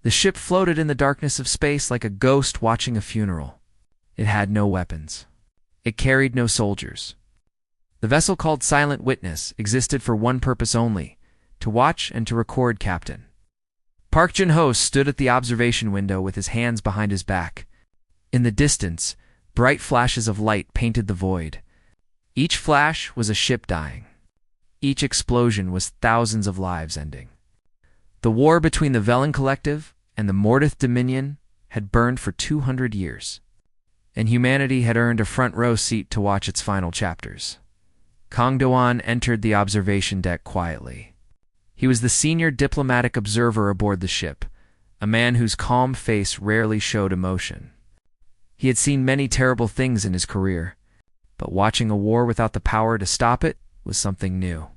The ship floated in the darkness of space like a ghost watching a funeral. It had no weapons. It carried no soldiers. The vessel called Silent Witness existed for one purpose only: to watch and to record Captain. Park Jin-ho stood at the observation window with his hands behind his back. In the distance, bright flashes of light painted the void. Each flash was a ship dying. Each explosion was thousands of lives ending. The war between the Velen Collective and the Mortith Dominion had burned for 200 years, and humanity had earned a front-row seat to watch its final chapters. Kang Do-an entered the observation deck quietly. He was the senior diplomatic observer aboard the ship, a man whose calm face rarely showed emotion. He had seen many terrible things in his career, but watching a war without the power to stop it was something new.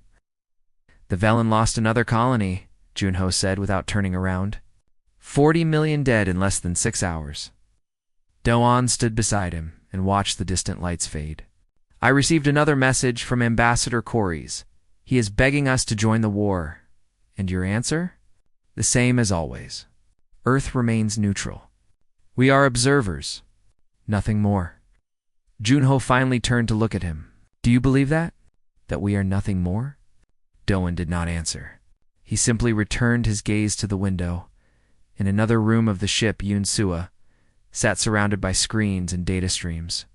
"The Velen lost another colony," Jun-ho said without turning around. 40 million dead in less than 6 hours. Do-an stood beside him and watched the distant lights fade. "I received another message from Ambassador Corys. He is begging us to join the war. And your answer? The same as always. Earth remains neutral. We are observers. Nothing more." Jun-ho finally turned to look at him. "Do you believe that? That we are nothing more?" Do-an did not answer. He simply returned his gaze to the window. In another room of the ship, Yoon-sua sat surrounded by screens and data streams.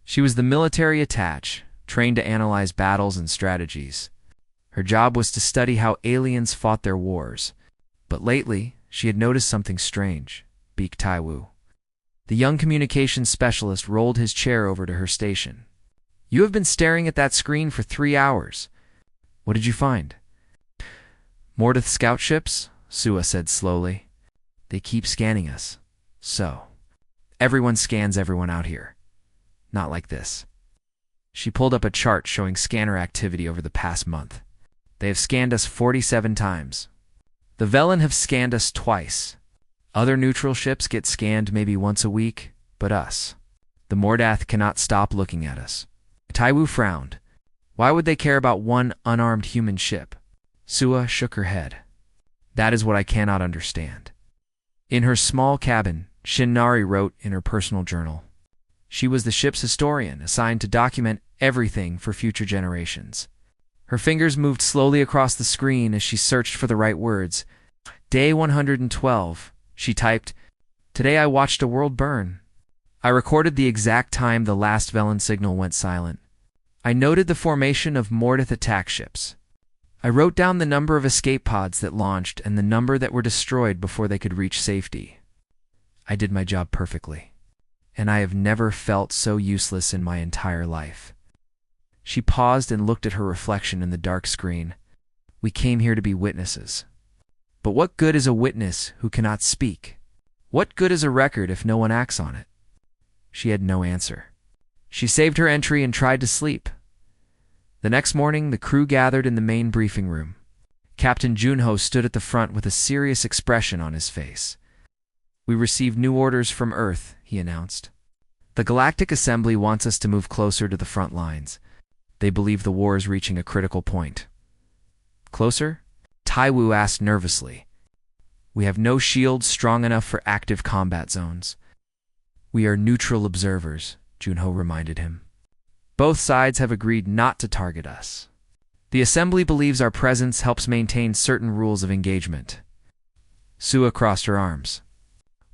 She was the military attaché, trained to analyze battles and strategies. Her job was to study how aliens fought their wars. But lately, she had noticed something strange. Baek Tae-woo, the young communications specialist, rolled his chair over to her station. "You have been staring at that screen for 3 hours. What did you find?" "Mortith scout ships," Sua said slowly. "They keep scanning us. So, everyone scans everyone out here. Not like this." She pulled up a chart showing scanner activity over the past month. "They have scanned us 47 times. The Velen have scanned us twice. Other neutral ships get scanned maybe once a week, but us. The Mordath cannot stop looking at us." Tae-woo frowned. Why would they care about one unarmed human ship? Sua shook her head. "That is what I cannot understand." In her small cabin, Shin-Nari wrote in her personal journal. She was the ship's historian, assigned to document everything for future generations. Her fingers moved slowly across the screen as she searched for the right words. "Day 112, she typed. "Today I watched a world burn. I recorded the exact time the last Velen signal went silent. I noted the formation of Mortith attack ships. I wrote down the number of escape pods that launched and the number that were destroyed before they could reach safety. I did my job perfectly, and I have never felt so useless in my entire life." She paused and looked at her reflection in the dark screen. "We came here to be witnesses. But what good is a witness who cannot speak? What good is a record if no one acts on it?" She had no answer. She saved her entry and tried to sleep. The next morning, the crew gathered in the main briefing room. Captain Jun-ho stood at the front with a serious expression on his face. "We received new orders from Earth," he announced. "The Galactic Assembly wants us to move closer to the front lines. They believe the war is reaching a critical point." "Closer?" Tae-woo asked nervously. "We have no shields strong enough for active combat zones." "We are neutral observers," Jun-ho reminded him. "Both sides have agreed not to target us. The Assembly believes our presence helps maintain certain rules of engagement." Sua crossed her arms.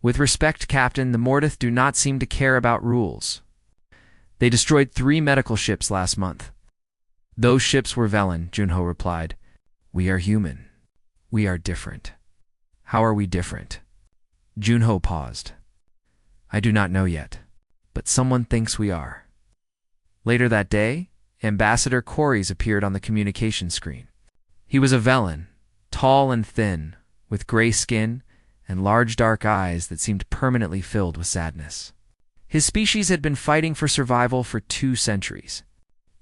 "With respect, Captain, the Mortith do not seem to care about rules. They destroyed 3 medical ships last month." "Those ships were Velen," Jun-ho replied. "We are human. We are different." "How are we different?" Jun-ho paused. "I do not know yet, but someone thinks we are." Later that day, Ambassador Corys appeared on the communication screen. He was a Velen, tall and thin, with gray skin and large dark eyes that seemed permanently filled with sadness. His species had been fighting for survival for 2 centuries.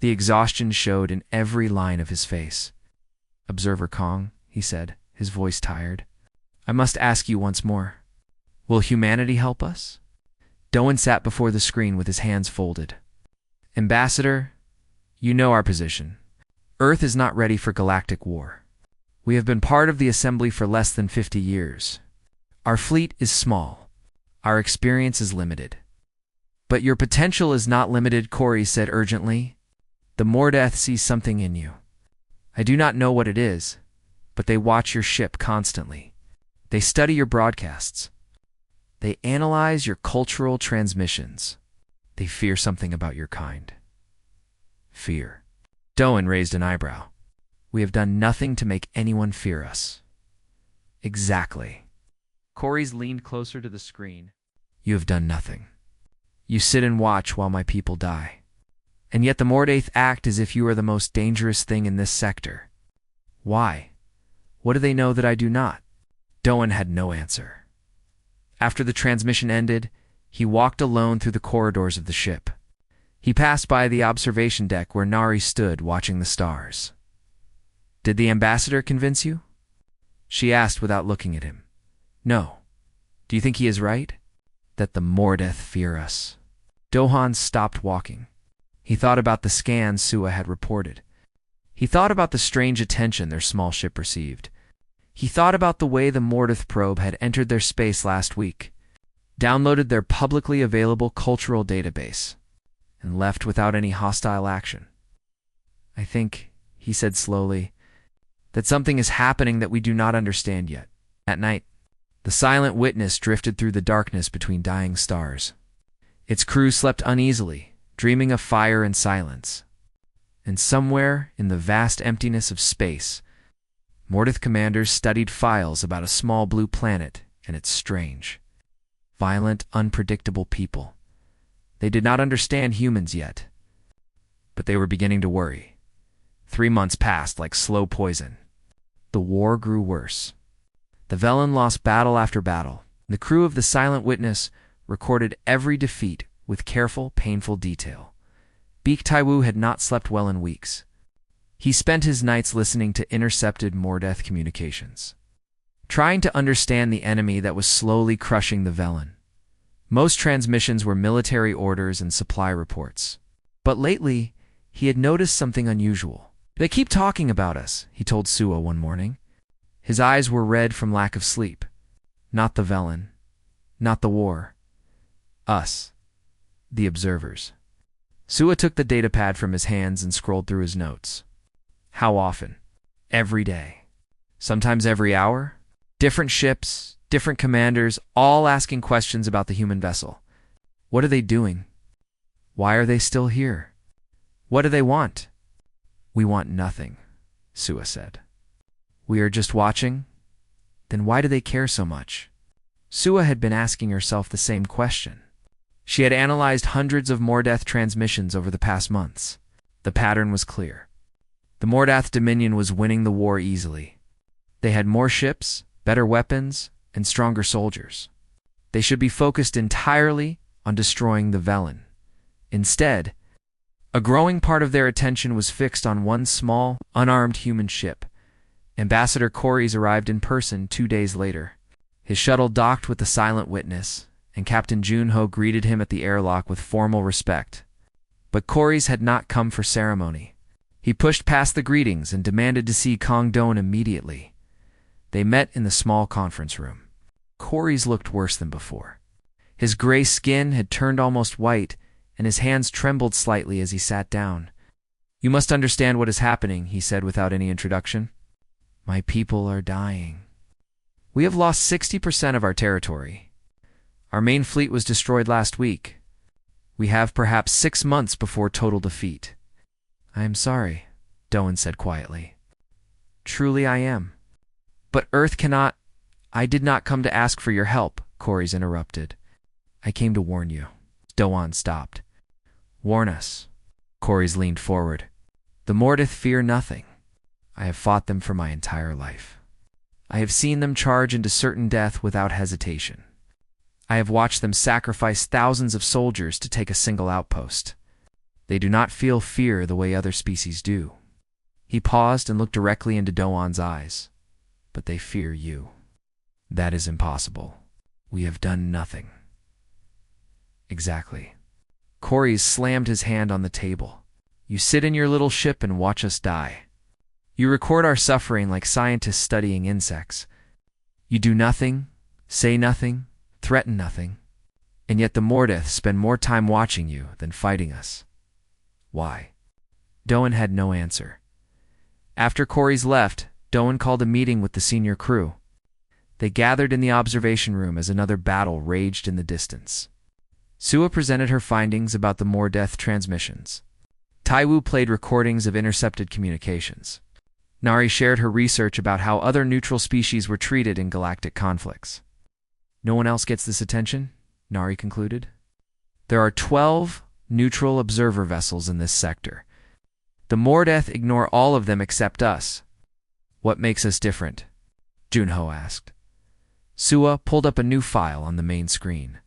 The exhaustion showed in every line of his face. "Observer Kong," he said, his voice tired, "I must ask you once more. Will humanity help us?" Do-an sat before the screen with his hands folded. "Ambassador, you know our position. Earth is not ready for galactic war. We have been part of the Assembly for less than 50 years. Our fleet is small. Our experience is limited. But your potential is not limited, Corey said urgently. The Mordeth sees something in you. I do not know what it is, but they watch your ship constantly. They study your broadcasts. They analyze your cultural transmissions. They fear something about your kind. Fear. Doan raised an eyebrow. We have done nothing to make anyone fear us. Exactly. Corey's leaned closer to the screen. You have done nothing. You sit and watch while my people die. And yet the Mordaith act as if you are the most dangerous thing in this sector. Why? What do they know that I do not? Doan had no answer. After the transmission ended, he walked alone through the corridors of the ship. He passed by the observation deck where Nari stood watching the stars. Did the ambassador convince you? She asked without looking at him. No. Do you think he is right? That the Mordeth fear us. Dohan stopped walking. He thought about the scans Sua had reported. He thought about the strange attention their small ship received. He thought about the way the Mordeth probe had entered their space last week, downloaded their publicly available cultural database, and left without any hostile action. I think, he said slowly, that something is happening that we do not understand yet. At night, the Silent Witness drifted through the darkness between dying stars. Its crew slept uneasily, dreaming of fire and silence. And somewhere in the vast emptiness of space, Mordeth commanders studied files about a small blue planet and its strange, violent, unpredictable people. They did not understand humans yet, but they were beginning to worry. 3 months passed like slow poison. The war grew worse. The Velen lost battle after battle. The crew of the Silent Witness recorded every defeat with careful, painful detail. Beak Taiwu had not slept well in weeks. He spent his nights listening to intercepted Mordeth communications, trying to understand the enemy that was slowly crushing the Velen. Most transmissions were military orders and supply reports. But lately, he had noticed something unusual. They keep talking about us, he told Sua one morning. His eyes were red from lack of sleep. Not the Velen. Not the war. Us. The observers. Sua took the datapad from his hands and scrolled through his notes. How often? Every day. Sometimes every hour? Different ships, different commanders, all asking questions about the human vessel. What are they doing? Why are they still here? What do they want? We want nothing, Sua said. We are just watching? Then why do they care so much? Sua had been asking herself the same question. She had analyzed hundreds of Mordeth transmissions over the past months. The pattern was clear. The Mordath Dominion was winning the war easily. They had more ships, better weapons, and stronger soldiers. They should be focused entirely on destroying the Velen. Instead, a growing part of their attention was fixed on one small, unarmed human ship. Ambassador Corys arrived in person 2 days later. His shuttle docked with the Silent Witness, and Captain Junho greeted him at the airlock with formal respect. But Corys had not come for ceremony. He pushed past the greetings and demanded to see Kong Don immediately. They met in the small conference room. Corys looked worse than before. His gray skin had turned almost white, and his hands trembled slightly as he sat down. You must understand what is happening, he said without any introduction. My people are dying. We have lost 60% of our territory. Our main fleet was destroyed last week. We have perhaps 6 months before total defeat. I am sorry, Doan said quietly. Truly I am. But Earth cannot— I did not come to ask for your help, Corys interrupted. I came to warn you. Doan stopped. Warn us. Corys leaned forward. The Mordeth fear nothing. I have fought them for my entire life. I have seen them charge into certain death without hesitation. I have watched them sacrifice thousands of soldiers to take a single outpost. They do not feel fear the way other species do. He paused and looked directly into Doan's eyes. But they fear you. That is impossible. We have done nothing. Exactly. Corys slammed his hand on the table. You sit in your little ship and watch us die. You record our suffering like scientists studying insects. You do nothing, Say nothing, threaten nothing, and yet the Mordeth spend more time watching you than fighting us. Why? Doan had no answer. After Corey's left, Doan called a meeting with the senior crew. They gathered in the observation room as another battle raged in the distance. Sua presented her findings about the Mordeth transmissions. Taiwu played recordings of intercepted communications. Nari shared her research about how other neutral species were treated in galactic conflicts. No one else gets this attention, Nari concluded. There are 12 neutral observer vessels in this sector. The Mordeth ignore all of them except us. What makes us different? Junho asked. Sua pulled up a new file on the main screen.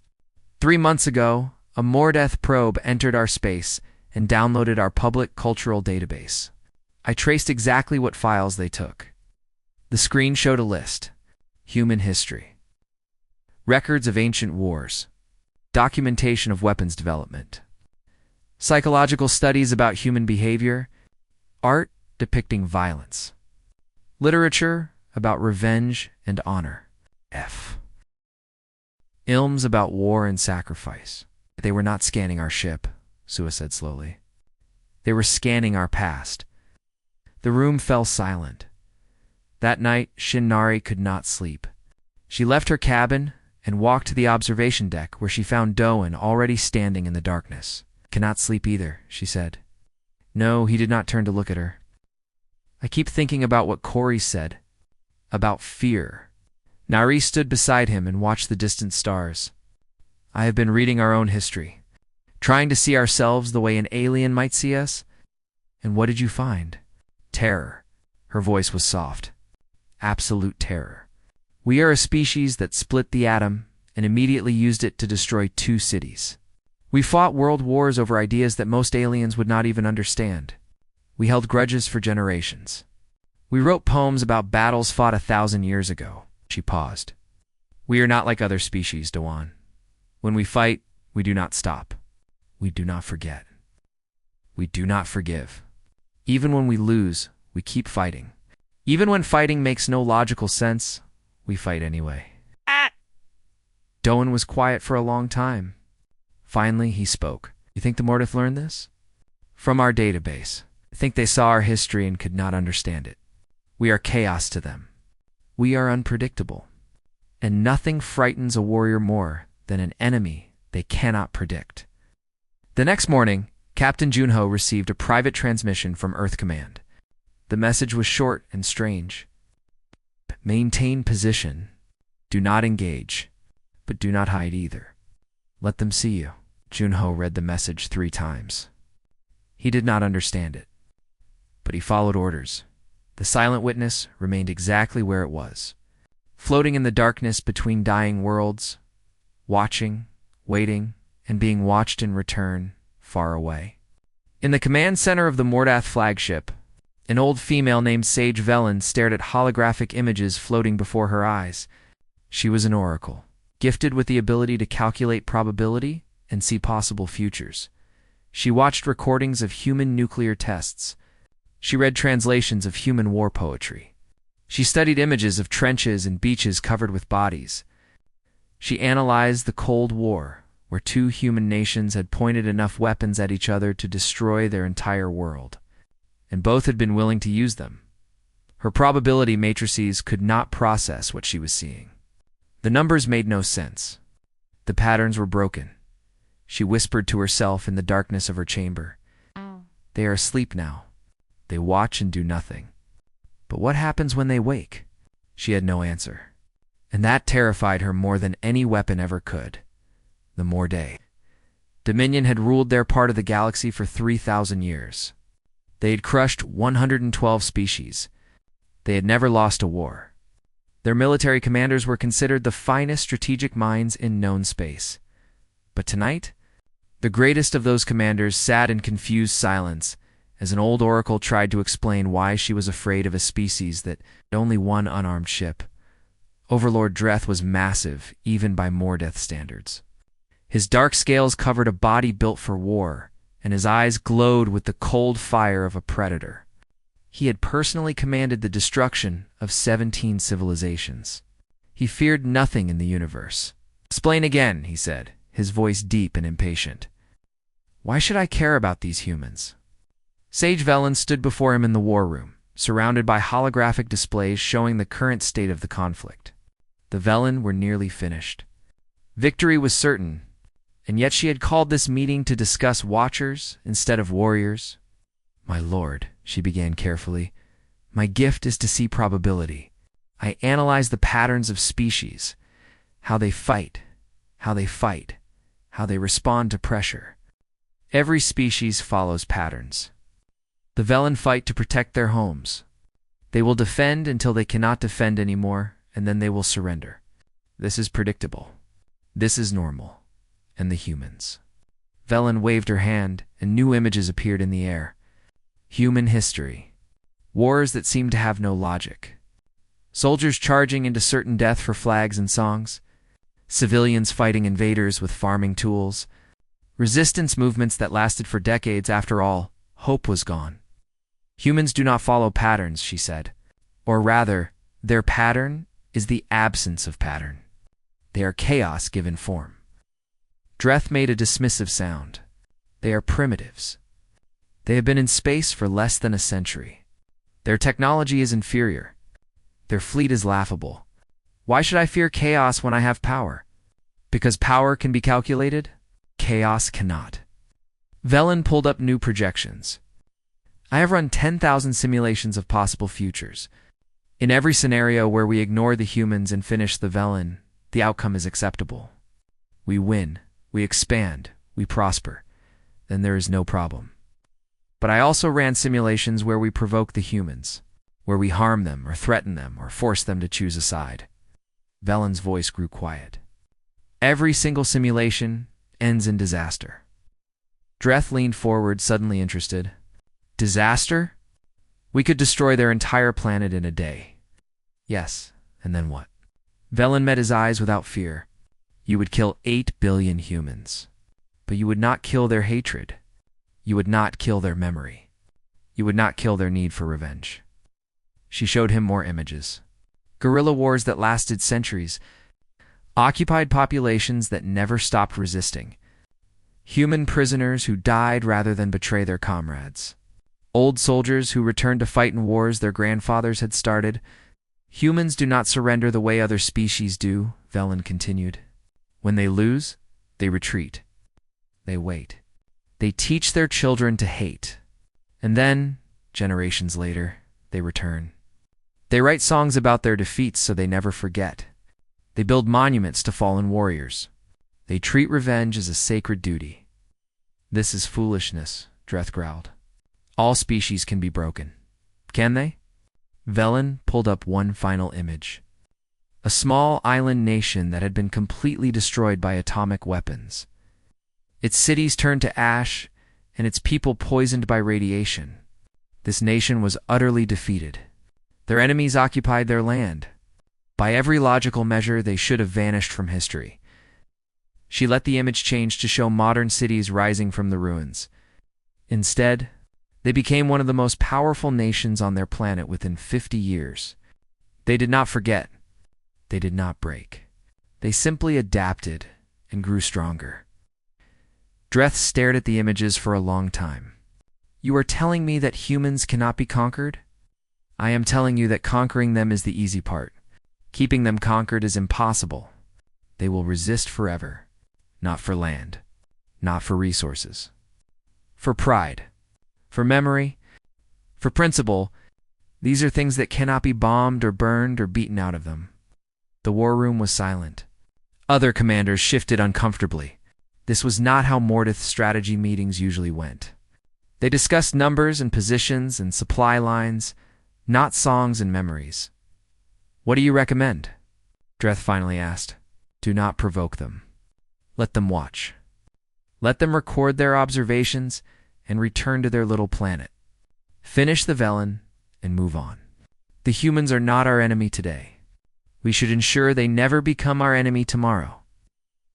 3 months ago, a Mordeth probe entered our space and downloaded our public cultural database. I traced exactly what files they took. The screen showed a list. Human history. Records of ancient wars. Documentation of weapons development. Psychological studies about human behavior. Art depicting violence. Literature about revenge and honor. Ilms about war and sacrifice. They were not scanning our ship, Sua said slowly. They were scanning our past. The room fell silent. That night, Shin-Nari could not sleep. She left her cabin and walked to the observation deck where she found Doan already standing in the darkness. Cannot sleep either, she said. No, he did not turn to look at her. I keep thinking about what Corey said. About fear. Nari stood beside him and watched the distant stars. I have been reading our own history, trying to see ourselves the way an alien might see us. And what did you find? Terror. Her voice was soft. Absolute terror. We are a species that split the atom and immediately used it to destroy 2 cities. We fought world wars over ideas that most aliens would not even understand. We held grudges for generations. We wrote poems about battles fought 1,000 years ago. She paused. We are not like other species, Doan. When we fight, we do not stop. We do not forget. We do not forgive. Even when we lose, we keep fighting. Even when fighting makes no logical sense, we fight anyway. Doan was quiet for a long time. Finally, he spoke. You think the Mordeth learned this? From our database. I think they saw our history and could not understand it. We are chaos to them. We are unpredictable. And nothing frightens a warrior more than an enemy they cannot predict. The next morning, Captain Junho received a private transmission from Earth Command. The message was short and strange. Maintain position. Do not engage, but do not hide either. Let them see you. Junho read the message 3 times. He did not understand it, but he followed orders. The silent witness remained exactly where it was, floating in the darkness between dying worlds, watching, waiting, and being watched in return, far away. In the command center of the Mordath flagship, an old female named Sage Velen stared at holographic images floating before her eyes. She was an oracle, gifted with the ability to calculate probability and see possible futures. She watched recordings of human nuclear tests. She read translations of human war poetry. She studied images of trenches and beaches covered with bodies. She analyzed the Cold War, where 2 human nations had pointed enough weapons at each other to destroy their entire world, and both had been willing to use them. Her probability matrices could not process what she was seeing. The numbers made no sense. The patterns were broken. She whispered to herself in the darkness of her chamber. They are asleep now. They watch and do nothing. But what happens when they wake? She had no answer. And that terrified her more than any weapon ever could. The Morday. Dominion had ruled their part of the galaxy for 3,000 years. They had crushed 112 species. They had never lost a war. Their military commanders were considered the finest strategic minds in known space. But tonight, the greatest of those commanders sat in confused silence as an old oracle tried to explain why she was afraid of a species that had only one unarmed ship. Overlord Dreth was massive, even by Mordeth standards. His dark scales covered a body built for war, and his eyes glowed with the cold fire of a predator. He had personally commanded the destruction of 17 civilizations. He feared nothing in the universe. "Explain again," he said, his voice deep and impatient. "Why should I care about these humans?" Sage Velen stood before him in the war room, surrounded by holographic displays showing the current state of the conflict. The Velen were nearly finished. Victory was certain, and yet she had called this meeting to discuss watchers instead of warriors. "My lord," she began carefully, "my gift is to see probability. I analyze the patterns of species, how they fight, how they respond to pressure. Every species follows patterns. The Velen fight to protect their homes. They will defend until they cannot defend anymore, and then they will surrender. This is predictable. This is normal. And the humans." Velen waved her hand, and new images appeared in the air. Human history. Wars that seemed to have no logic. Soldiers charging into certain death for flags and songs. Civilians fighting invaders with farming tools. Resistance movements that lasted for decades. After all, hope was gone. "Humans do not follow patterns," she said. "Or rather, their pattern is the absence of pattern. They are chaos given form." Dreth made a dismissive sound. "They are primitives. They have been in space for less than a century. Their technology is inferior. Their fleet is laughable. Why should I fear chaos when I have power? Because power can be calculated? Chaos cannot." Velen pulled up new projections. "I have run 10,000 simulations of possible futures. In every scenario where we ignore the humans and finish the Velen, the outcome is acceptable. We win, we expand, we prosper. Then there is no problem. But I also ran simulations where we provoke the humans, where we harm them or threaten them or force them to choose a side." Velen's voice grew quiet. "Every single simulation ends in disaster." Dreth leaned forward, suddenly interested. "Disaster? We could destroy their entire planet in a day." "Yes, and then what?" Velen met his eyes without fear. "You would kill 8 billion humans. But you would not kill their hatred. You would not kill their memory. You would not kill their need for revenge." She showed him more images. Guerrilla wars that lasted centuries. Occupied populations that never stopped resisting. Human prisoners who died rather than betray their comrades. Old soldiers who returned to fight in wars their grandfathers had started. "Humans do not surrender the way other species do," Velen continued. "When they lose, they retreat. They wait. They teach their children to hate. And then, generations later, they return. They write songs about their defeats so they never forget. They build monuments to fallen warriors. They treat revenge as a sacred duty." "This is foolishness," Dreth growled. "All species can be broken. Can they?" Velen pulled up one final image. A small island nation that had been completely destroyed by atomic weapons. Its cities turned to ash, and its people poisoned by radiation. This nation was utterly defeated. Their enemies occupied their land. By every logical measure, they should have vanished from history. She let the image change to show modern cities rising from the ruins. Instead, they became one of the most powerful nations on their planet within 50 years. They did not forget. They did not break. They simply adapted and grew stronger. Dreth stared at the images for a long time. "You are telling me that humans cannot be conquered? I am telling you that conquering them is the easy part. Keeping them conquered is impossible. They will resist forever. Not for land. Not for resources. For pride. For memory. For principle. These are things that cannot be bombed or burned or beaten out of them." The war room was silent. Other commanders shifted uncomfortably. This was not how Mordith's strategy meetings usually went. They discussed numbers and positions and supply lines, not songs and memories. "What do you recommend?" Dreth finally asked. "Do not provoke them. Let them watch. Let them record their observations and return to their little planet. Finish the Velen and move on. The humans are not our enemy today. We should ensure they never become our enemy tomorrow."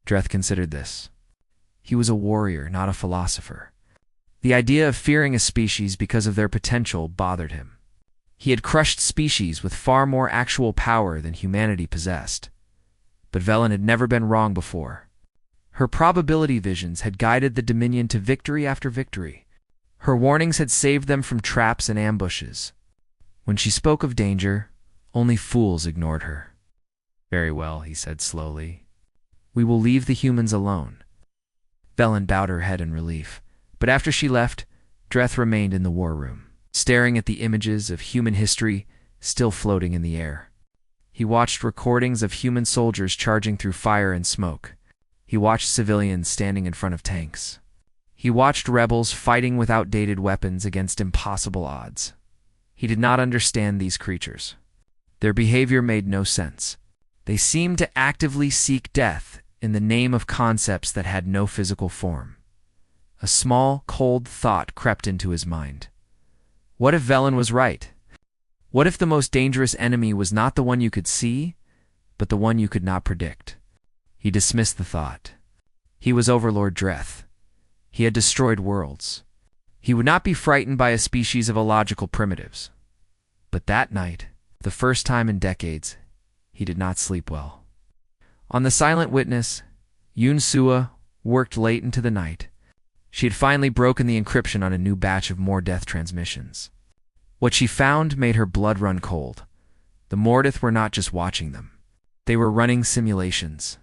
Dreth considered this. He was a warrior, not a philosopher. The idea of fearing a species because of their potential bothered him. He had crushed species with far more actual power than humanity possessed. But Velen had never been wrong before. Her probability visions had guided the Dominion to victory after victory. Her warnings had saved them from traps and ambushes. When she spoke of danger, only fools ignored her. "Very well," he said slowly. "We will leave the humans alone." Velen bowed her head in relief, but after she left, Dreth remained in the war room, staring at the images of human history still floating in the air. He watched recordings of human soldiers charging through fire and smoke. He watched civilians standing in front of tanks. He watched rebels fighting with outdated weapons against impossible odds. He did not understand these creatures. Their behavior made no sense. They seemed to actively seek death in the name of concepts that had no physical form. A small, cold thought crept into his mind. What if Velen was right? What if the most dangerous enemy was not the one you could see, but the one you could not predict? He dismissed the thought. He was Overlord Dreth. He had destroyed worlds. He would not be frightened by a species of illogical primitives. But that night, the first time in decades, he did not sleep well. On the Silent Witness, Yun Sua worked late into the night. She had finally broken the encryption on a new batch of more death transmissions. What she found made her blood run cold. The Mordeth were not just watching them. They were running simulations.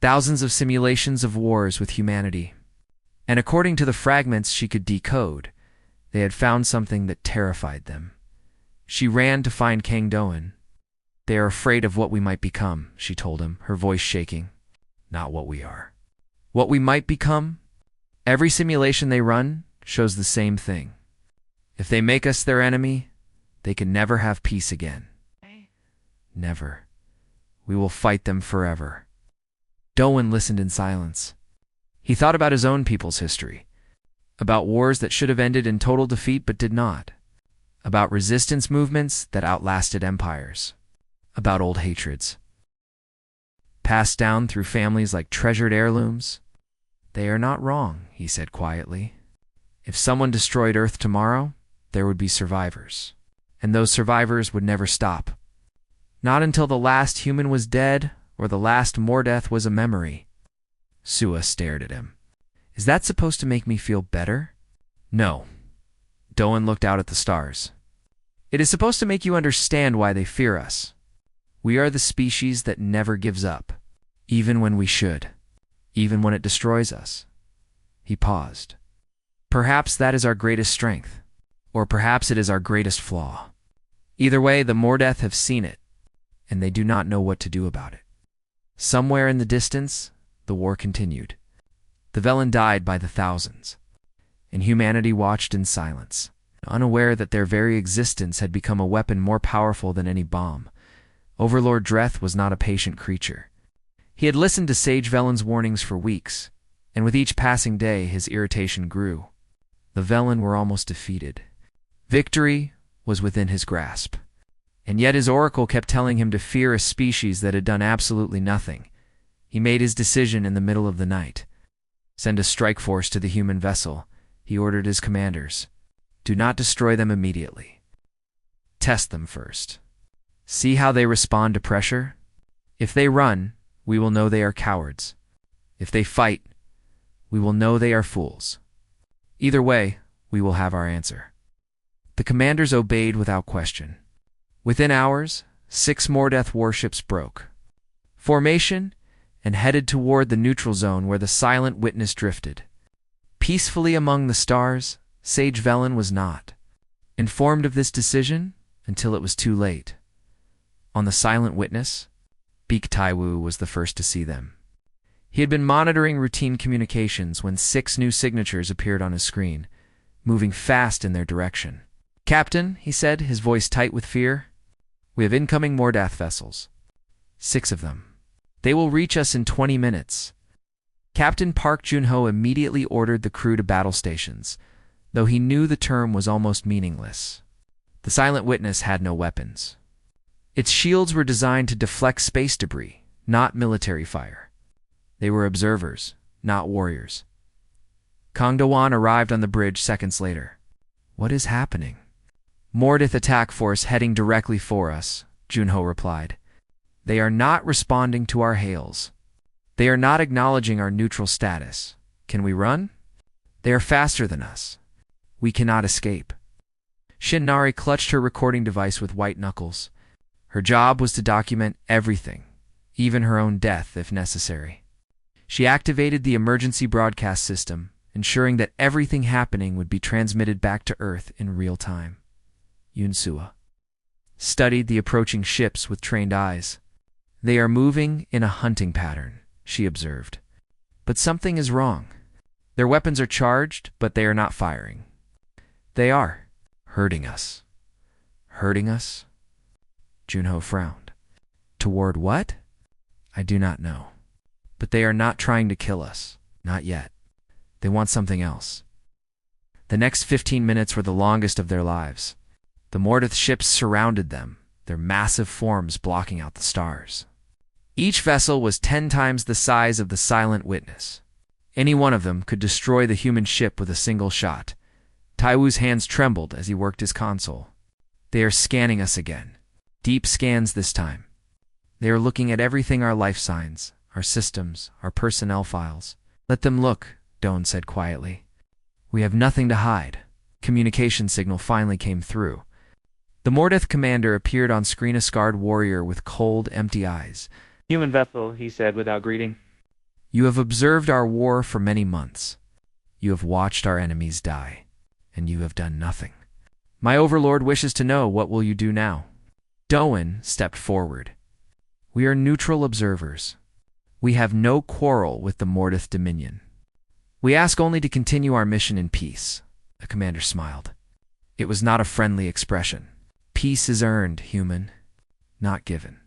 Thousands of simulations of wars with humanity. And according to the fragments she could decode, they had found something that terrified them. She ran to find Kang Doan. "They are afraid of what we might become," she told him, her voice shaking. "Not what we are. What we might become? Every simulation they run shows the same thing. If they make us their enemy, they can never have peace again. Never. We will fight them forever." Doan listened in silence. He thought about his own people's history, about wars that should have ended in total defeat but did not, about resistance movements that outlasted empires, about old hatreds, passed down through families like treasured heirlooms. "They are not wrong," he said quietly. "If someone destroyed Earth tomorrow, there would be survivors, and those survivors would never stop. Not until the last human was dead or the last Mordeth was a memory." Sua stared at him. "Is that supposed to make me feel better?" "No." Doan looked out at the stars. "It is supposed to make you understand why they fear us. We are the species that never gives up, even when we should, even when it destroys us." He paused. "Perhaps that is our greatest strength, or perhaps it is our greatest flaw. Either way, the Mordeth have seen it, and they do not know what to do about it." Somewhere in the distance, the war continued. The Velen died by the thousands, and humanity watched in silence, unaware that their very existence had become a weapon more powerful than any bomb. Overlord Dreth was not a patient creature. He had listened to Sage Velen's warnings for weeks, and with each passing day his irritation grew. The Velen were almost defeated. Victory was within his grasp, and yet his oracle kept telling him to fear a species that had done absolutely nothing. He made his decision in the middle of the night. "Send a strike force to the human vessel," he ordered his commanders. "Do not destroy them immediately. Test them first. See how they respond to pressure. If they run, we will know they are cowards. If they fight, we will know they are fools. Either way, we will have our answer." The commanders obeyed without question. Within hours, 6 Mordeth warships broke formation and headed toward the neutral zone where the Silent Witness drifted. Peacefully among the stars, Sage Velen was not informed of this decision until it was too late. On the Silent Witness, Beak Taiwu was the first to see them. He had been monitoring routine communications when 6 new signatures appeared on his screen, moving fast in their direction. "Captain," he said, his voice tight with fear, "we have incoming Mordath vessels. 6 of them. They will reach us in 20 minutes. Captain Park Junho immediately ordered the crew to battle stations, though he knew the term was almost meaningless. The Silent Witness had no weapons. Its shields were designed to deflect space debris, not military fire. They were observers, not warriors. Kang Dawan arrived on the bridge seconds later. "What is happening?" "Mordeth attack force heading directly for us," Junho replied. They are not responding to our hails. They are not acknowledging our neutral status. Can we run? They are faster than us. We cannot escape. Shinari clutched her recording device with white knuckles. Her job was to document everything, even her own death if necessary. She activated the emergency broadcast system, ensuring that everything happening would be transmitted back to Earth in real time. Yunsua studied the approaching ships with trained eyes. They are moving in a hunting pattern, she observed. But something is wrong. Their weapons are charged, but they are not firing. They are hurting us. Hurting us? Junho frowned. Toward what? I do not know. But they are not trying to kill us. Not yet. They want something else. The next 15 minutes were the longest of their lives. The Mordath ships surrounded them, their massive forms blocking out the stars. Each vessel was 10 times the size of the Silent Witness. Any one of them could destroy the human ship with a single shot. Taiwu's hands trembled as he worked his console. They are scanning us again. Deep scans this time. They are looking at everything: our life signs, our systems, our personnel files. Let them look, Doan said quietly. We have nothing to hide. Communication signal finally came through. The Mordath commander appeared on screen, a scarred warrior with cold, empty eyes. Human vessel, he said without greeting. You have observed our war for many months. You have watched our enemies die, and you have done nothing. My overlord wishes to know, what will you do now? Doan stepped forward. We are neutral observers. We have no quarrel with the Mordath Dominion. We ask only to continue our mission in peace. The commander smiled. It was not a friendly expression. Peace is earned, human, not given.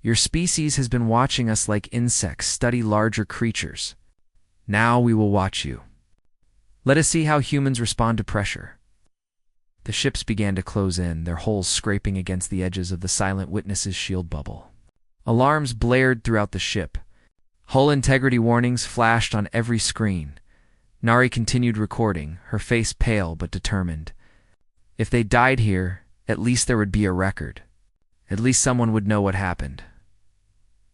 Your species has been watching us like insects study larger creatures. Now we will watch you. Let us see how humans respond to pressure. The ships began to close in, their hulls scraping against the edges of the Silent Witness's shield bubble. Alarms blared throughout the ship. Hull integrity warnings flashed on every screen. Nari continued recording, her face pale but determined. If they died here, at least there would be a record. At least someone would know what happened.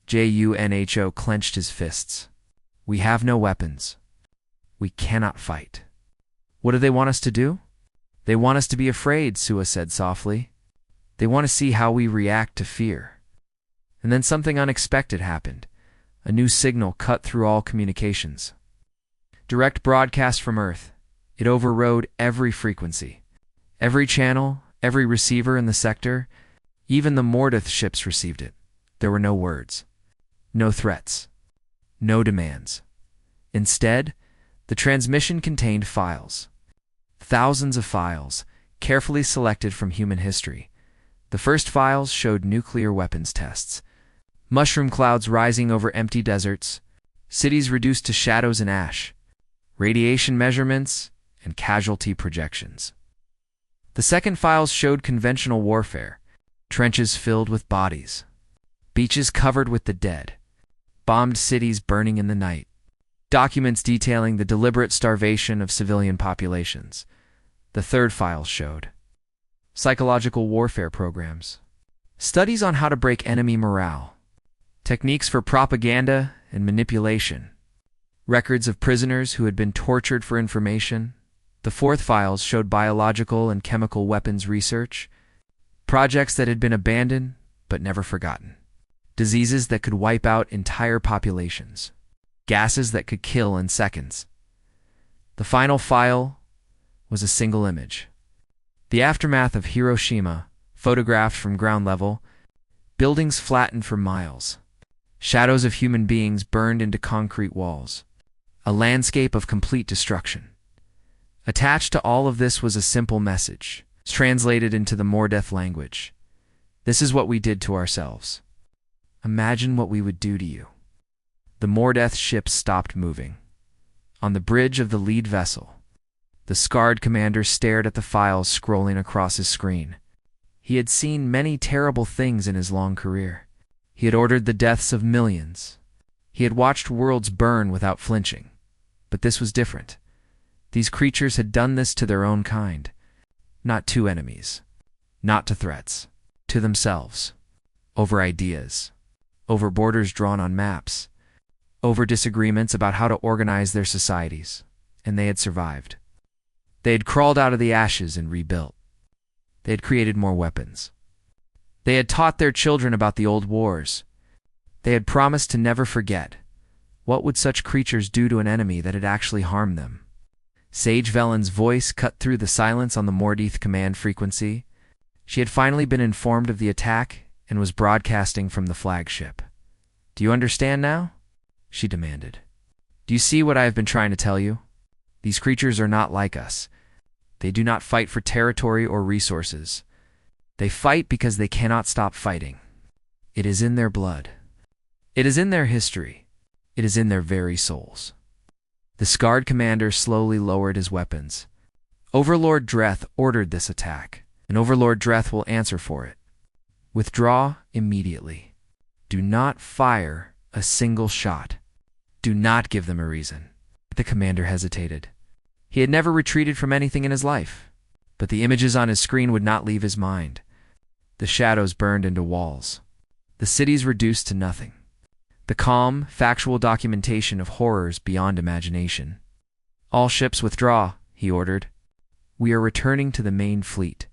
Junho clenched his fists. We have no weapons. We cannot fight. What do they want us to do? They want us to be afraid, Sua said softly. They want to see how we react to fear. And then something unexpected happened. A new signal cut through all communications. Direct broadcast from Earth. It overrode every frequency. Every channel, every receiver in the sector, even the Mordath ships received it. There were no words, no threats, no demands. Instead, the transmission contained files. Thousands of files, carefully selected from human history. The first files showed nuclear weapons tests. Mushroom clouds rising over empty deserts, cities reduced to shadows and ash, radiation measurements, and casualty projections. The second files showed conventional warfare, trenches filled with bodies, beaches covered with the dead, bombed cities burning in the night, documents detailing the deliberate starvation of civilian populations. The third file showed psychological warfare programs, studies on how to break enemy morale, techniques for propaganda and manipulation, records of prisoners who had been tortured for information. The fourth files showed biological and chemical weapons research, projects that had been abandoned but never forgotten, diseases that could wipe out entire populations, gases that could kill in seconds. The final file was a single image. The aftermath of Hiroshima, photographed from ground level, buildings flattened for miles, shadows of human beings burned into concrete walls, a landscape of complete destruction. Attached to all of this was a simple message, translated into the Mordath language. This is what we did to ourselves. Imagine what we would do to you. The Mordath ship stopped moving. On the bridge of the lead vessel, the scarred commander stared at the files scrolling across his screen. He had seen many terrible things in his long career. He had ordered the deaths of millions. He had watched worlds burn without flinching. But this was different. These creatures had done this to their own kind. Not to enemies. Not to threats. To themselves. Over ideas. over borders drawn on maps, over disagreements about how to organize their societies, and they had survived. They had crawled out of the ashes and rebuilt. They had created more weapons. They had taught their children about the old wars. They had promised to never forget. What would such creatures do to an enemy that had actually harmed them? Sage Velen's voice cut through the silence on the Mordeith command frequency. She had finally been informed of the attack and was broadcasting from the flagship. "Do you understand now?" she demanded. "Do you see what I have been trying to tell you? These creatures are not like us. They do not fight for territory or resources. They fight because they cannot stop fighting. It is in their blood. It is in their history. It is in their very souls." The scarred commander slowly lowered his weapons. Overlord Dreth ordered this attack, and Overlord Dreth will answer for it. Withdraw immediately. Do not fire a single shot. Do not give them a reason. The commander hesitated. He had never retreated from anything in his life, but the images on his screen would not leave his mind. The shadows burned into walls. The cities reduced to nothing. The calm, factual documentation of horrors beyond imagination. "All ships withdraw," he ordered. "We are returning to the main fleet."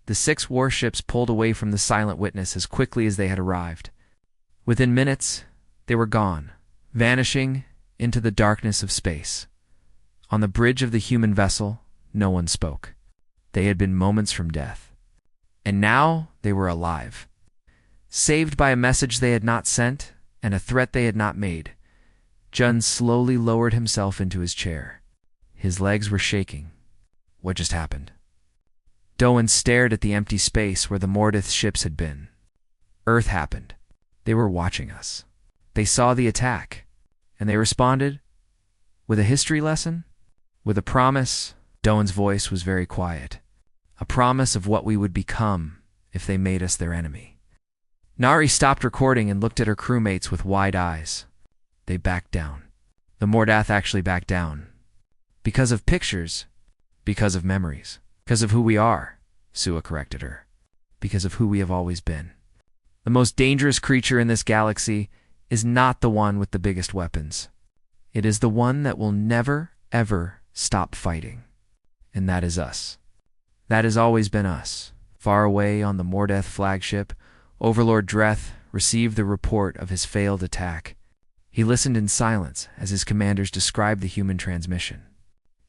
The 6 warships pulled away from the Silent Witness as quickly as they had arrived. Within minutes, they were gone, vanishing into the darkness of space. On the bridge of the human vessel, no one spoke. They had been moments from death. And now they were alive. Saved by a message they had not sent and a threat they had not made, Jun slowly lowered himself into his chair. His legs were shaking. What just happened? Doan stared at the empty space where the Mordeith ships had been. Earth happened. They were watching us. They saw the attack, and they responded with a history lesson, with a promise. Doan's voice was very quiet. A promise of what we would become if they made us their enemy. Nari stopped recording and looked at her crewmates with wide eyes. They backed down. The Mordath actually backed down. Because of pictures, because of memories, because of who we are, Sua corrected her. Because of who we have always been. The most dangerous creature in this galaxy is not the one with the biggest weapons. It is the one that will never, ever stop fighting. And that is us. That has always been us. Far away on the Mordeith flagship, Overlord Dreth received the report of his failed attack. He listened in silence as his commanders described the human transmission.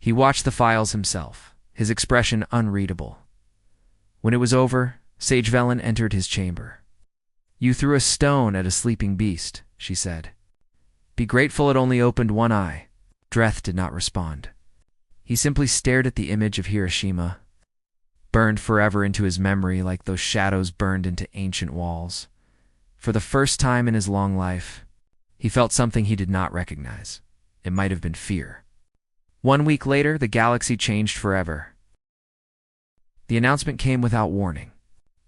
He watched the files himself, his expression unreadable. When it was over, Sage Velen entered his chamber. "You threw a stone at a sleeping beast," she said. "Be grateful it only opened one eye." Dreth did not respond. He simply stared at the image of Hiroshima, burned forever into his memory like those shadows burned into ancient walls. For the first time in his long life, he felt something he did not recognize. It might have been fear. 1 week later, the galaxy changed forever. The announcement came without warning.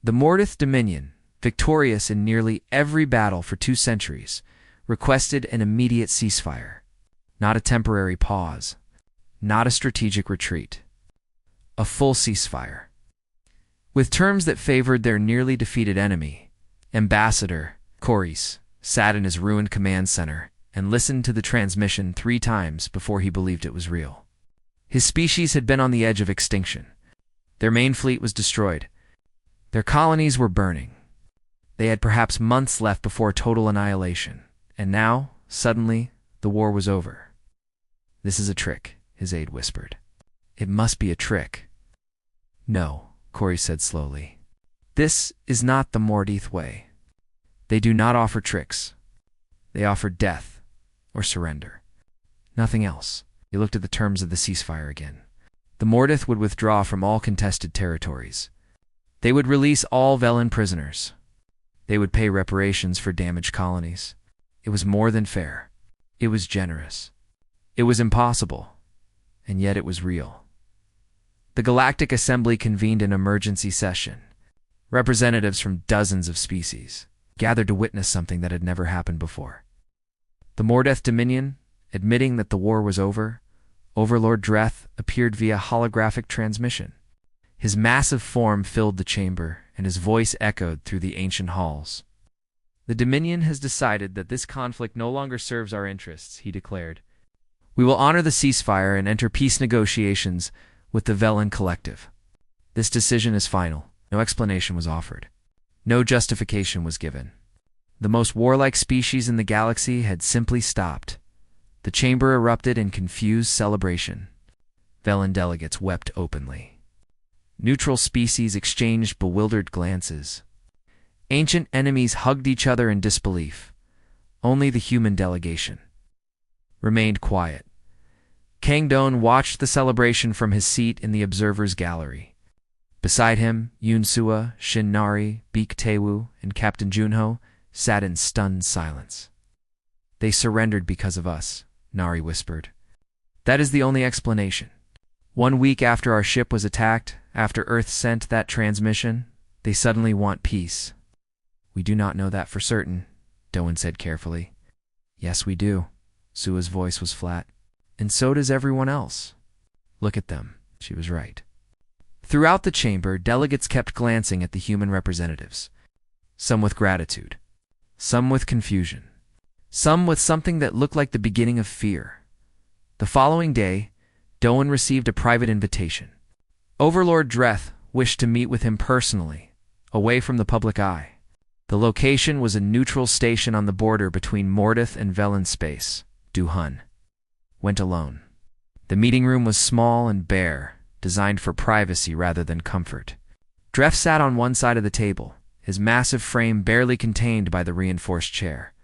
The Mordeith Dominion, victorious in nearly every battle for 2 centuries, requested an immediate ceasefire. Not a temporary pause. Not a strategic retreat. A full ceasefire. With terms that favored their nearly defeated enemy, Ambassador Coris sat in his ruined command center and listened to the transmission 3 times before he believed it was real. His species had been on the edge of extinction. Their main fleet was destroyed. Their colonies were burning. They had perhaps months left before total annihilation. And now, suddenly, the war was over. "This is a trick," his aide whispered. "It must be a trick." "No," Coris said slowly. "This is not the Mordeith way. They do not offer tricks. They offer death or surrender. Nothing else." He looked at the terms of the ceasefire again. The Mordeith would withdraw from all contested territories. They would release all Velen prisoners. They would pay reparations for damaged colonies. It was more than fair. It was generous. It was impossible, and yet it was real. The Galactic Assembly convened an emergency session. Representatives from dozens of species gathered to witness something that had never happened before. The Mordeith Dominion, admitting that the war was over, Overlord Dreth appeared via holographic transmission. His massive form filled the chamber, and his voice echoed through the ancient halls. The Dominion has decided that this conflict no longer serves our interests, he declared. We will honor the ceasefire and enter peace negotiations with the Velen Collective. This decision is final. No explanation was offered. No justification was given. The most warlike species in the galaxy had simply stopped. The chamber erupted in confused celebration. Velen delegates wept openly. Neutral species exchanged bewildered glances. Ancient enemies hugged each other in disbelief. Only the human delegation remained quiet. Kang Don watched the celebration from his seat in the observer's gallery. Beside him, Yoon Sua, Shin Nari, Beek Taewoo, and Captain Junho sat in stunned silence. They surrendered because of us, Nari whispered. That is the only explanation. 1 week after our ship was attacked, after Earth sent that transmission, they suddenly want peace. We do not know that for certain, Doan said carefully. Yes, we do. Sua's voice was flat. And so does everyone else. Look at them. She was right. Throughout the chamber, delegates kept glancing at the human representatives. Some with gratitude. Some with confusion. Some with something that looked like the beginning of fear. The following day, Doan received a private invitation. Overlord Dreth wished to meet with him personally, away from the public eye. The location was a neutral station on the border between Mordeth and Velen space. Du-hun went alone. The meeting room was small and bare, designed for privacy rather than comfort. Dreth sat on one side of the table, his massive frame barely contained by the reinforced chair.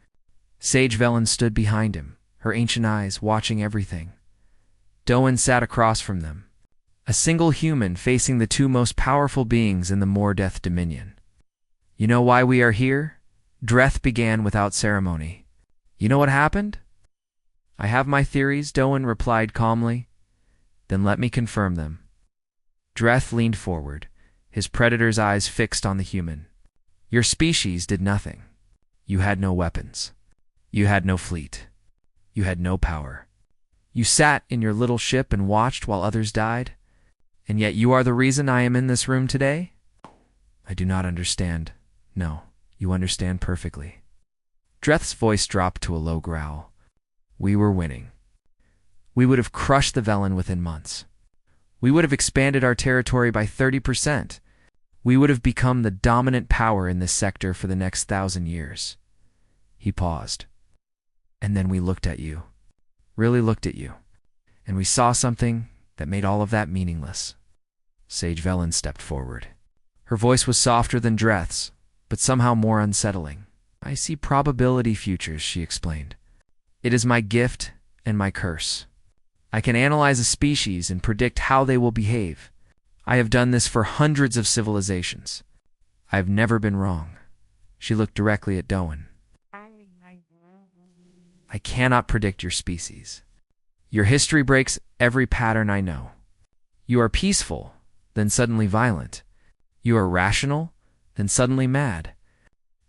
Sage Velen stood behind him, her ancient eyes watching everything. Doan sat across from them, a single human facing the two most powerful beings in the Mordeth Dominion. You know why we are here? Dreth began without ceremony. You know what happened? I have my theories, Doan replied calmly. Then let me confirm them. Dreth leaned forward, his predator's eyes fixed on the human. Your species did nothing. You had no weapons. You had no fleet. You had no power. You sat in your little ship and watched while others died. And yet you are the reason I am in this room today? I do not understand. No, you understand perfectly. Dreth's voice dropped to a low growl. We were winning. We would have crushed the Velen within months. We would have expanded our territory by 30%. We would have become the dominant power in this sector for the next 1,000 years. He paused. And then we looked at you. Really looked at you. And we saw something that made all of that meaningless. Sage Velen stepped forward. Her voice was softer than Dreth's, but somehow more unsettling. I see probability futures, she explained. It is my gift and my curse. I can analyze a species and predict how they will behave. I have done this for hundreds of civilizations. I have never been wrong. She looked directly at Doan. I cannot predict your species. Your history breaks every pattern I know. You are peaceful, then suddenly violent. You are rational, then suddenly mad.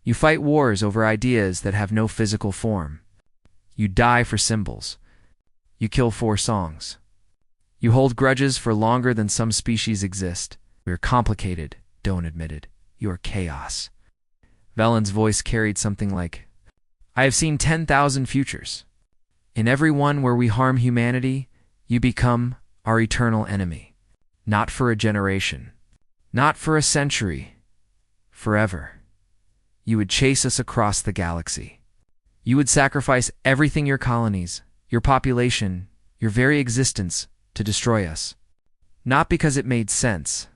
You fight wars over ideas that have no physical form. You die for symbols. You kill for songs. You hold grudges for longer than some species exist. We are complicated, Doan admitted. You are chaos. Velen's voice carried something like, I have seen 10,000 futures. In every one where we harm humanity, you become our eternal enemy. Not for a generation. Not for a century. Forever. You would chase us across the galaxy. You would sacrifice everything, your colonies, your population, your very existence, to destroy us. Not because it made sense.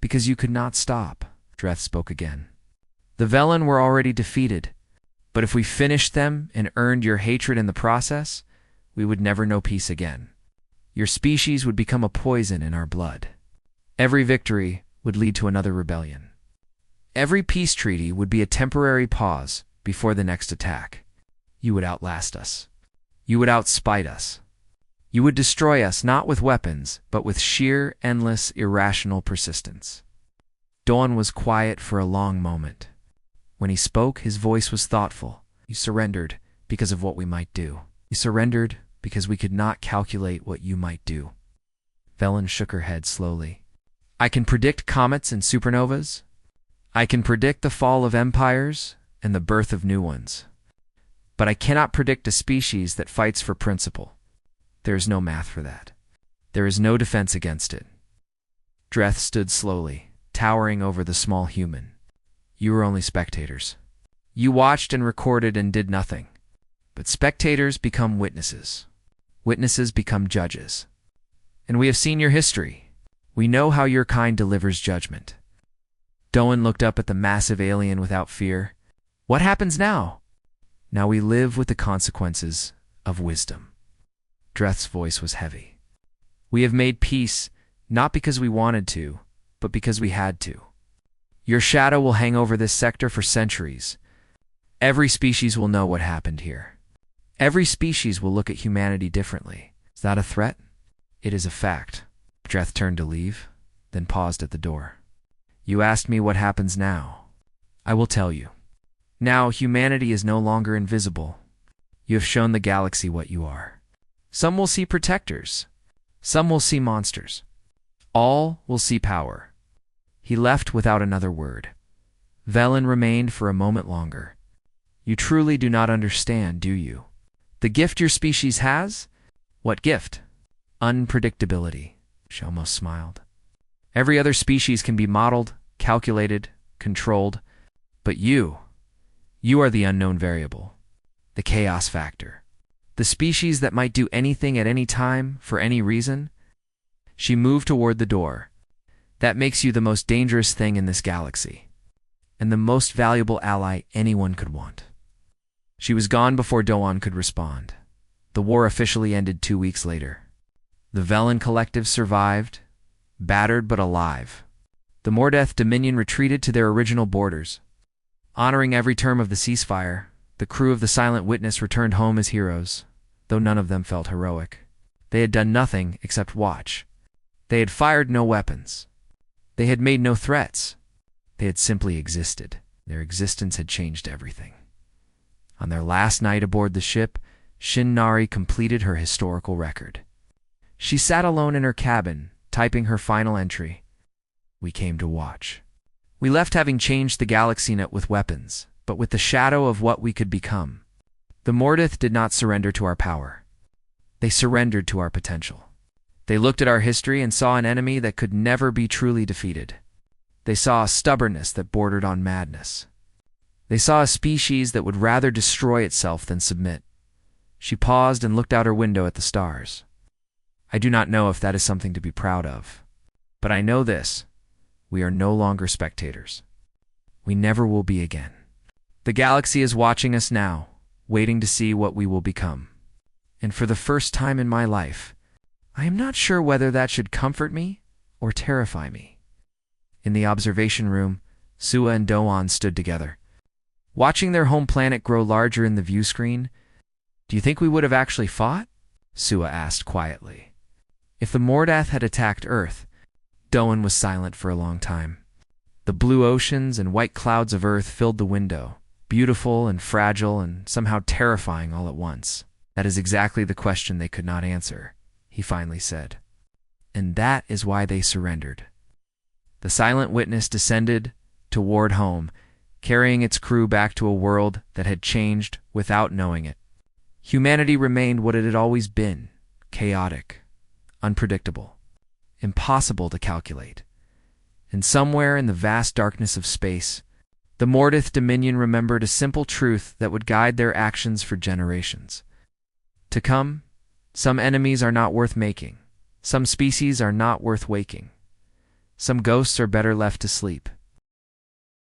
Because you could not stop. Dreth spoke again. The Velen were already defeated. But if we finished them and earned your hatred in the process, we would never know peace again. Your species would become a poison in our blood. Every victory would lead to another rebellion. Every peace treaty would be a temporary pause before the next attack. You would outlast us. You would outspite us. You would destroy us not with weapons, but with sheer, endless, irrational persistence. Dawn was quiet for a long moment. When he spoke, his voice was thoughtful. You surrendered because of what we might do. You surrendered because we could not calculate what you might do. Velen shook her head slowly. I can predict comets and supernovas. I can predict the fall of empires and the birth of new ones. But I cannot predict a species that fights for principle. There is no math for that. There is no defense against it. Dreth stood slowly, towering over the small human. You were only spectators. You watched and recorded and did nothing. But spectators become witnesses. Witnesses become judges. And we have seen your history. We know how your kind delivers judgment. Doan looked up at the massive alien without fear. What happens now? Now we live with the consequences of wisdom. Dreth's voice was heavy. We have made peace, not because we wanted to, but because we had to. Your shadow will hang over this sector for centuries. Every species will know what happened here. Every species will look at humanity differently. Is that a threat? It is a fact. Dreth turned to leave, then paused at the door. You asked me what happens now. I will tell you. Now humanity is no longer invisible. You have shown the galaxy what you are. Some will see protectors. Some will see monsters. All will see power. He left without another word. Velen remained for a moment longer. You truly do not understand, do you? The gift your species has? What gift? Unpredictability, Shelmos smiled. Every other species can be modeled, calculated, controlled, but you are the unknown variable, the chaos factor, the species that might do anything at any time, for any reason. She moved toward the door. That makes you the most dangerous thing in this galaxy, and the most valuable ally anyone could want. She was gone before Doan could respond. The war officially ended 2 weeks later. The Velen Collective survived, battered but alive. The Mordeth Dominion retreated to their original borders. Honoring every term of the ceasefire, the crew of the Silent Witness returned home as heroes, though none of them felt heroic. They had done nothing except watch. They had fired no weapons. They had made no threats. They had simply existed. Their existence had changed everything. On their last night aboard the ship, Shin Nari completed her historical record. She sat alone in her cabin, typing her final entry. We came to watch. We left having changed the galaxy net with weapons, but with the shadow of what we could become. The Mordeth did not surrender to our power. They surrendered to our potential. They looked at our history and saw an enemy that could never be truly defeated. They saw a stubbornness that bordered on madness. They saw a species that would rather destroy itself than submit. She paused and looked out her window at the stars. I do not know if that is something to be proud of, but I know this. We are no longer spectators. We never will be again. The galaxy is watching us now, waiting to see what we will become. And for the first time in my life, I am not sure whether that should comfort me or terrify me. In the observation room, Sua and Doan stood together, watching their home planet grow larger in the view screen. Do you think we would have actually fought? Sua asked quietly. If the Mordath had attacked Earth, Doan was silent for a long time. The blue oceans and white clouds of Earth filled the window, beautiful and fragile and somehow terrifying all at once. That is exactly the question they could not answer, he finally said. And that is why they surrendered. The Silent Witness descended toward home, carrying its crew back to a world that had changed without knowing it. Humanity remained what it had always been, chaotic, unpredictable, impossible to calculate. And somewhere in the vast darkness of space, the Mordeth Dominion remembered a simple truth that would guide their actions for generations. To come, some enemies are not worth making. Some species are not worth waking. Some ghosts are better left to sleep.